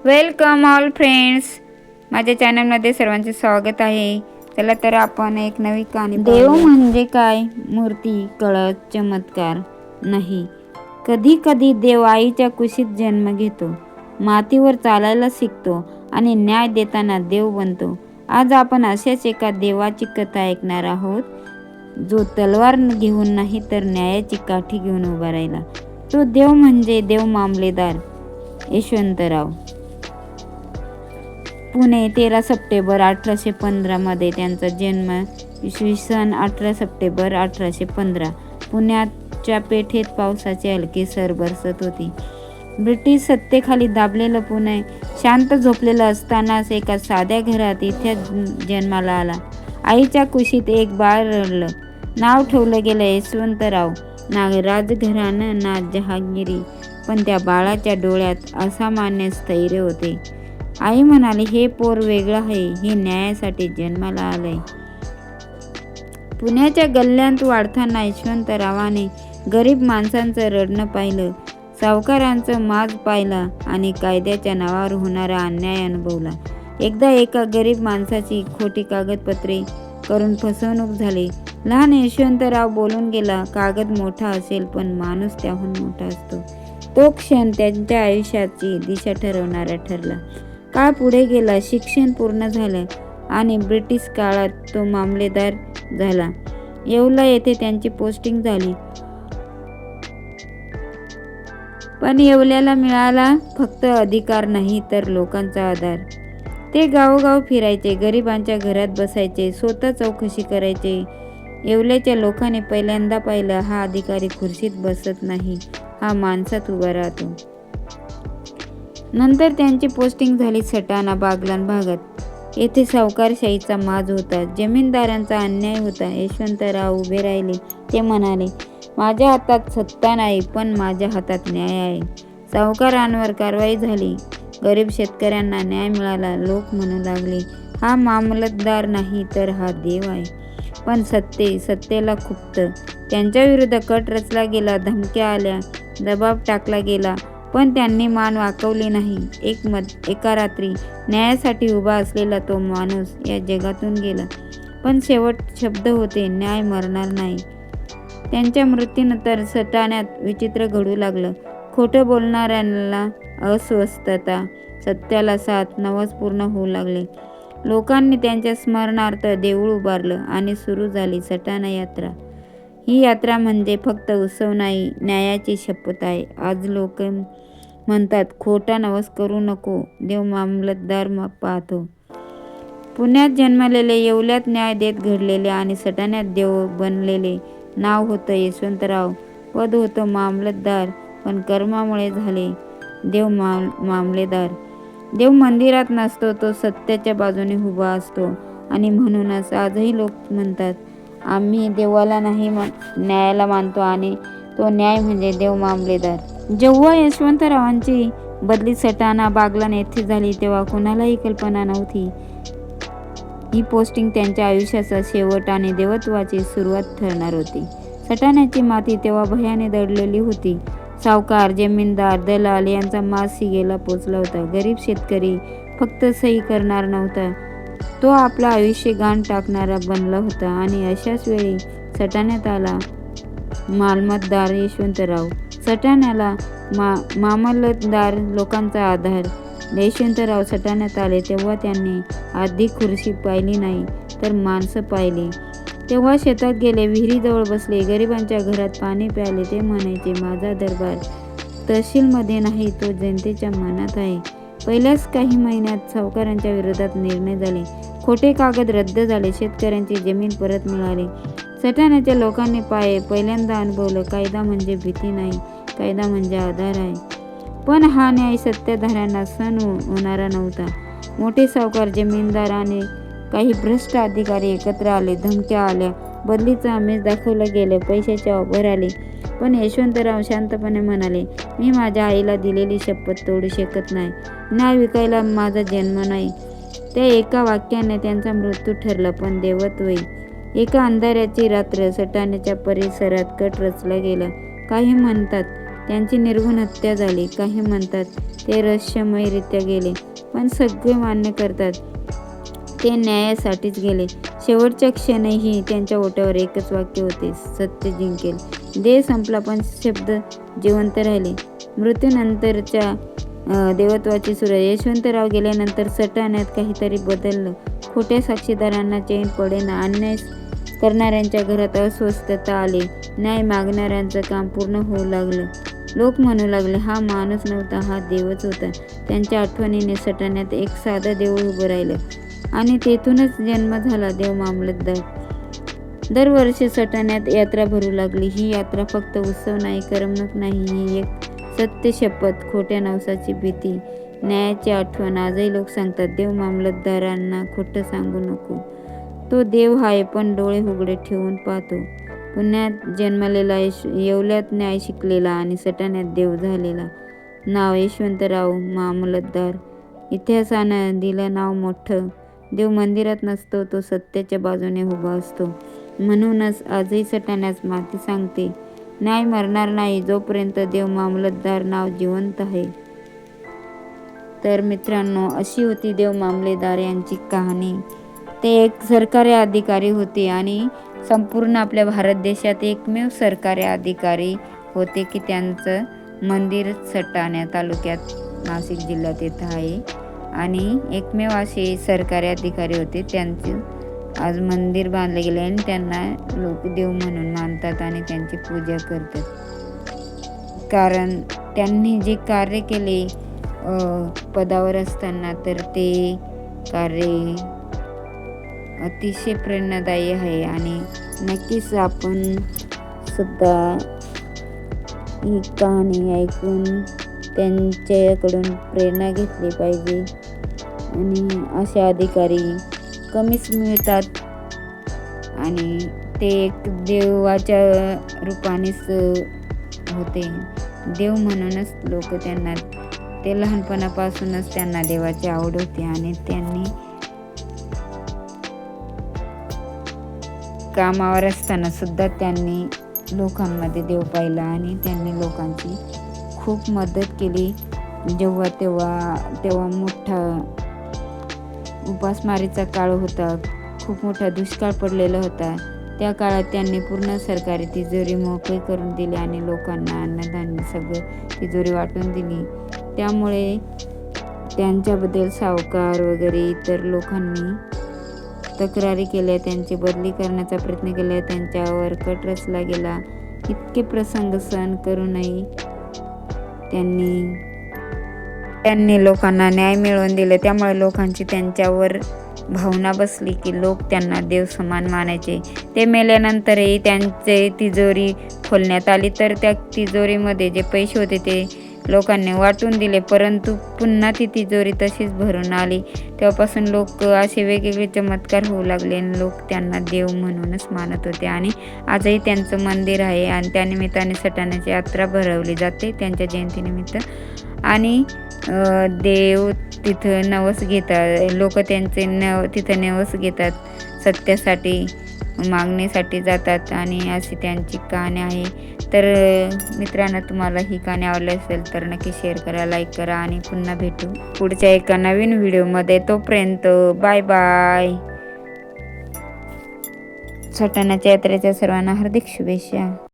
Welcome all friends, माझ्या चॅनलमध्ये सर्वांचे स्वागत आहे. चला तर आपण एक नवी कहाणी देव म्हणजे काय? मूर्ती, कळस, चमत्कार नाही. कधी कधी देव आईच्या कुशीत जन्म घेतो, मातीवर चालायला शिकतो आणि न्याय देताना देव बनतो. आज आपण अशाच एका देवाची कथा ऐकणार आहोत, जो तलवार घेऊन नाही तर न्यायाची काठी घेऊन उभा राहिला. तो देव म्हणजे देव मामलेदार यशवंतराव. पुणे 13 सप्टेंबर 1815 मध्ये त्यांचा जन्म. इसवी सन 18 सप्टेंबर 1815. पुण्याच्या पेठेत पावसाची हलकी सर बरसत होती. ब्रिटिश सत्तेखाली दाबलेलं पुणे शांत झोपलेलं असतानाच एका साध्या घरात इथे जन्माला आला. आईच्या कुशीत एक बाळ रडलं. नाव ठेवलं गेलं यशवंतराव. ना राजघराणं ना जहागिरी, पण त्या बाळाच्या डोळ्यात असामान्य स्थैर्य होते. आई म्हणाली, हे पोर वेगळं आहे, हे न्यायासाठी जन्माला आलंय. पुण्याच्या गल्ल्यांत वाढताना यशवंतरावाने गरीब माणसांचं रडणं पाहिलं, सावकारांचं माज पाहिला आणि कायद्याच्या नावावर होणारा अन्याय अनुभवला. एकदा एका गरीब माणसाची खोटी कागदपत्रे करून फसवणूक झाली. लहान यशवंतराव बोलून गेला, कागद मोठा असेल पण माणूस त्याहून मोठा असतो. तो क्षण त्यांच्या आयुष्याची दिशा ठरवणारा ठरला. काळ पुढे गेला, शिक्षण पूर्ण झालं आणि ब्रिटिश काळात तो मामलेदार झाला. येवला येथे त्यांची पोस्टिंग झाली. पण येवल्याला मिळाला फक्त अधिकार नाही तर लोकांचा आधार. ते गावोगाव फिरायचे, गरिबांच्या घरात बसायचे, स्वतः चौकशी करायचे. येवल्याच्या लोकांनी पहिल्यांदा पाहिलं, हा अधिकारी खुर्चीत बसत नाही, हा माणसात उभा राहतो. नंतर त्यांची पोस्टिंग झाली सटाणा बागलाण भागात. येथे सावकारशाहीचा माज होता, जमीनदारांचा अन्याय होता. यशवंतराव उभे राहिले. ते म्हणाले, माझ्या हातात सत्ता नाही पण माझ्या हातात न्याय आहे. सावकारांवर कारवाई झाली, गरीब शेतकऱ्यांना न्याय मिळाला. लोक म्हणू लागले, हा मामलतदार नाही तर हा देव आहे. पण सत्तेला खुपतं. त्यांच्या विरुद्ध कट रचला गेला, धमक्या आल्या, दबाव टाकला गेला, पण त्यांनी मान वाकवली नाही. एका रात्री न्यायासाठी उभा असलेला तो माणूस या जगातून गेला. पण शेवट शब्द होते, न्याय मरणार नाही. त्यांच्या मृत्यूनंतर सटाण्यात विचित्र घडू लागलं. खोटं बोलणाऱ्यांना अस्वस्थता, सत्याला साथ, नवस पूर्ण होऊ लागले. लोकांनी त्यांच्या स्मरणार्थ देऊळ उभारलं आणि सुरू झाली सटाणा यात्रा. ही यात्रा म्हणजे फक्त उत्सव नाही, न्यायाची शपथ आहे. आज लोक म्हणतात, खोटा नवस करू नको, देव मामलतदार पाहतो. पुण्यात जन्मलेले, येवल्यात न्याय देत घडलेले आणि सटाण्यात देव बनलेले नाव होतं यशवंतराव. पद होतं मामलतदार, पण कर्मामुळे झाले देव मामलेदार. देव मंदिरात नसतो, तो सत्याच्या बाजूने उभा असतो. आणि म्हणूनच आजही लोक म्हणतात, आम्ही देवाला नाही न्यायाला मानतो आणि तो न्याय म्हणजे देव मामलेदार. जेव्हा यशवंतरावांची बदली सटाणा बागलाण येथे झाली तेव्हा कुणालाही कल्पना नव्हती ही पोस्टिंग त्यांच्या आयुष्याचा शेवट आणि देवत्वाची सुरुवात ठरणार होती. सटाण्याची माती तेव्हा भयाने दडलेली होती. सावकार, जमीनदार, दलाल यांचा माज शिगेला पोचला होता. गरीब शेतकरी फक्त सही करणार नव्हता, तो आपलं आयुष्य गाण टाकणारा बनला होता. आणि अशाच वेळी सटाण्यात आला मामलतदार यशवंतराव. सटाण्याला मामलतदार, लोकांचा आधार. यशवंतराव सटाण्यात आले तेव्हा त्यांनी आधी खुर्ची पाहिली नाही तर माणसं पाहिली. तेव्हा शेतात गेले, विहिरीजवळ बसले, गरिबांच्या घरात पाणी प्यायले. ते म्हणायचे, माझा दरबार तहसीलमध्ये नाही, तो जनतेच्या मनात आहे. पहिल्याच काही महिन्यात सावकारांच्या विरोधात निर्णय झाले, खोटे कागद रद्द झाले, शेतकऱ्यांची जमीन परत मिळाली. सटाण्याच्या लोकांनी पहिल्यांदा अनुभवलं, कायदा म्हणजे भीती नाही, कायदा म्हणजे आधार आहे. पण हा न्याय सत्ताधाऱ्यांना सहन होणारा नव्हता. मोठे सावकार, जमीनदार आणि काही भ्रष्ट अधिकारी एकत्र आले. धमक्या आल्या, बदलीचं आमिष दाखवलं गेलं, पैशाचे ऑफर आले. पण यशवंतराव शांतपणे म्हणाले, मी माझ्या आईला दिलेली शपथ तोडू शकत नाही. न्याय विकायला माझा जन्म नाही. त्या एका वाक्याने त्यांचा मृत्यू ठरला. पण देवत्वही. एका अंधाऱ्याची रात्र सटाण्याच्या परिसरात कट रचला गेला. काही म्हणतात त्यांची निर्घृण हत्या झाली. काही म्हणतात ते रहस्यमयरित्या गेले, पण सगळे मान्य करतात ते न्यायासाठीच गेले. शेवटच्या क्षणीही त्यांच्या ओठावर एकच वाक्य होते, सत्य जिंकेल. देह संपला पण शब्द जिवंत राहिले. मृत्यूनंतरच्या देवत्वाची सुरुवात. यशवंतराव गेल्यानंतर सटाण्यात काहीतरी बदललं. खोट्या साक्षीदारांना चैन पडेना. अन्याय करणाऱ्यांच्या घरात अस्वस्थता आली. न्याय मागणाऱ्यांचं काम पूर्ण होऊ लागलं. लोक म्हणू लागले, हा माणूस नव्हता, हा देवच होता. त्यांच्या आठवणीने सटाण्यात एक साधं देऊळ उभं राहिलं आणि तेथूनच जन्म झाला देव मामलतदार. दरवर्षी सटाण्यात यात्रा भरू लागली. ही यात्रा फक्त उत्सव नाही, करमणूक नाही, ही एक सत्य शपथ, खोट्या नवसाची भीती, न्यायाची आठवण. आजही लोक सांगतात, देव मामलतदारांना खोटं सांगू नको. तो देव आहे, पण डोळे उघडे ठेवून पाहतो. पुण्यात जन्मलेला, येवल्यात न्याय शिकलेला आणि सटाण्यात देव झालेला. नाव यशवंतराव मामलतदार. इतिहासानं दिलं नाव मोठं. देव मंदिरात नसतो, तो सत्याच्या बाजूने उभा असतो. म्हणूनच आजही सटाण्यास माती सांगते, न्याय मरणार नाही जोपर्यंत देव मामलतदार नाव जिवंत आहे. तर मित्रांनो, अशी होती देव मामलेदार यांची कहाणी. ते एक सरकारी अधिकारी होते आणि संपूर्ण आपल्या भारत देशात एकमेव सरकारी अधिकारी होते की त्यांचं मंदिर सटाणा तालुक्यात नाशिक जिल्ह्यात येत आहे. आणि एकमेव असे सरकारी अधिकारी होते, त्यांचे आज मंदिर बांधले गेले आणि त्यांना लोक देव म्हणून मानतात आणि त्यांची पूजा करतात. कारण त्यांनी जे कार्य केले पदावर असताना, तर ते कार्य अतिशय प्रेरणादायी आहे. आणि नक्कीच आपण सुद्धा ही कहाणी ऐकून त्यांच्याकडून प्रेरणा घेतली पाहिजे. आणि असे अधिकारी कमीच मिळतात आणि ते एक देवाच्या रूपानेच होते. देव म्हणूनच लोक त्यांना, ते लहानपणापासूनच त्यांना देवाची आवड होती आणि त्यांनी कामावर असताना सुद्धा त्यांनी लोकांमध्ये देव पाहिला आणि त्यांनी लोकांची खूप मदत केली. तेव्हा मोठा उपासमारीचा काळ होता, खूप मोठा दुष्काळ पडलेला होता. त्या काळात त्यांनी पूर्ण सरकारी तिजोरी मोकळी करून दिली आणि लोकांना अन्नधान्य सगळं तिजोरी वाटून दिली. त्यामुळे त्यांच्याबद्दल सावकार वगैरे इतर लोकांनी तक्रारी केल्या, त्यांची बदली करण्याचा प्रयत्न केला, त्यांच्यावर कट रचला गेला. इतके प्रसंग सहन करूनही त्यांनी लोकांना न्याय मिळवून दिले. त्यामुळे लोकांची त्यांच्यावर भावना बसली की लोक त्यांना देव समान मानायचे. ते मेल्यानंतरही त्यांचे तिजोरी खोलण्यात आली, तर त्या तिजोरीमध्ये जे पैसे होते ते लोकांनी वाटून दिले, परंतु पुन्हा ती तिजोरी तशीच भरून आली. तेव्हापासून लोक असे वेगवेगळे चमत्कार होऊ लागले आणि लोक त्यांना देव म्हणूनच मानत होते. आणि आजही त्यांचं मंदिर आहे आणि त्यानिमित्ताने सटाण्याची यात्रा भरवली जाते त्यांच्या जयंतीनिमित्त. आणि देव तिथं नवस घेतात, लोक त्यांचे तिथं नवस घेतात, सत्यासाठी मागणीसाठी जातात आणि अशी त्यांची कहाणी आहे. तर मित्रांनो, तुम्हाला ही कहाणी आवडली असेल तर नक्की शेअर करा, लाईक करा आणि पुन्हा भेटू पुढच्या एका नवीन व्हिडिओमध्ये. तोपर्यंत बाय बाय. सटाण्याच्या यात्रेच्या सर्वांना हार्दिक शुभेच्छा.